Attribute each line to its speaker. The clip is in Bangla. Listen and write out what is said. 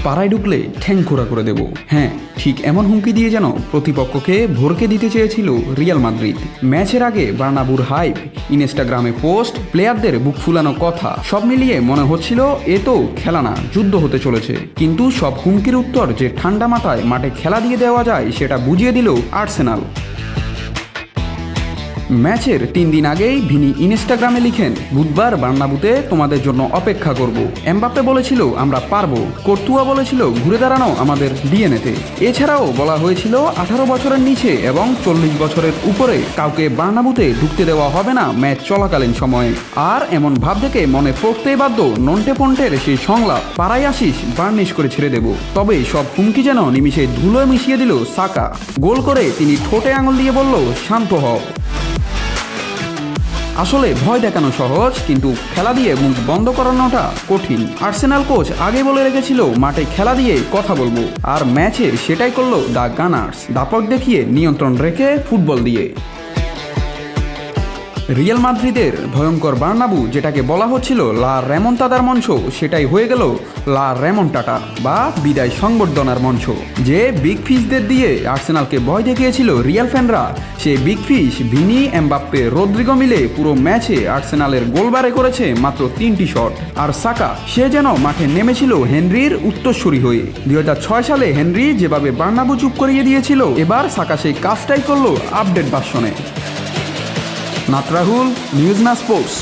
Speaker 1: পাড়ায় ঢুকলে ঠ্যাং খোঁড়া করে দেব। হ্যাঁ, ঠিক এমন হুমকি দিয়ে যেন প্রতিপক্ষকে ভরকে দিতে চেয়েছিল রিয়াল মাদ্রিদ। ম্যাচের আগে বার্নাবুর হাইপ, ইনস্টাগ্রামে পোস্ট, প্লেয়ারদের বুক ফুলানো কথা, সব মিলিয়ে মনে হচ্ছিল এ তো খেলা না, যুদ্ধ হতে চলেছে। কিন্তু সব হুমকির উত্তর যে ঠান্ডা মাথায় মাঠে খেলা দিয়ে দেওয়া যায় সেটা বুঝিয়ে দিল আর্সেনাল। ম্যাচের 3 দিন আগেই ভিনি ইনস্টাগ্রামে লিখেন, বুধবার বার্নাবুতে তোমাদের জন্য অপেক্ষা করব। এমবাপ্পে বলেছিল আমরা পারবো, কর্তুয়া বলেছিল ঘুরে দাঁড়ানো আমাদের ডিএনএতে। এছাড়াও বলা হয়েছিল 18 বছরের নিচে এবং 40 বছরের উপরে কাউকে বার্নাবুতে ঢুকতে দেওয়া হবে না ম্যাচ চলাকালীন সময়ে। আর এমন ভাব দেখে মনে পড়তেই বাধ্য নন্টে পন্টের সেই সংলাপ, পাড়ায় আসিস বার্নিশ করে ছেড়ে দেব। তবে সব হুমকি যেন নিমিষে ধুলোয় মিশিয়ে দিল সাকা। গোল করে তিনি ঠোঁটে আঙুল দিয়ে বলল, শান্ত হও। আসলে ভয় দেখানো সহজ, কিন্তু খেলা দিয়ে মুখ বন্ধ করানোটা কঠিন। আর্সেনাল কোচ আগে বলে রেখেছিল মাঠে খেলা দিয়ে কথা বলবো, আর ম্যাচে সেটাই করলো দ্য গানার্স, দাপট দেখিয়ে নিয়ন্ত্রণ রেখে ফুটবল দিয়ে। রিয়াল মাদ্রিদের ভয়ঙ্কর বার্নাবু, যেটাকে বলা হচ্ছিল লা রেমন্তাদার মঞ্চ, সেটাই হয়ে গেল লা রেমন্টাটা বা বিদায় সংবর্ধনার মঞ্চ। যে বিগ ফিশদের দিয়ে আর্সেনালকে ভয় দেখিয়েছিল রিয়াল ফ্যানরা, সেই big fish Vini, Mbappe, Rodrigo মিলে পুরো ম্যাচে আর্সেনালের গোলবারে করেছে মাত্র 3টি শট। আর সাকা, সে যেন মাঠে নেমেছিল হেনরির উত্তরসূরি হয়ে। 2006 সালে হেনরি যেভাবে বার্নাবু চুপ করিয়ে দিয়েছিল, এবার সাকা সেই কাজটাই করলো আপডেট ভার্সনে। নাত রাহুল, নিউজ না স্পোর্টস।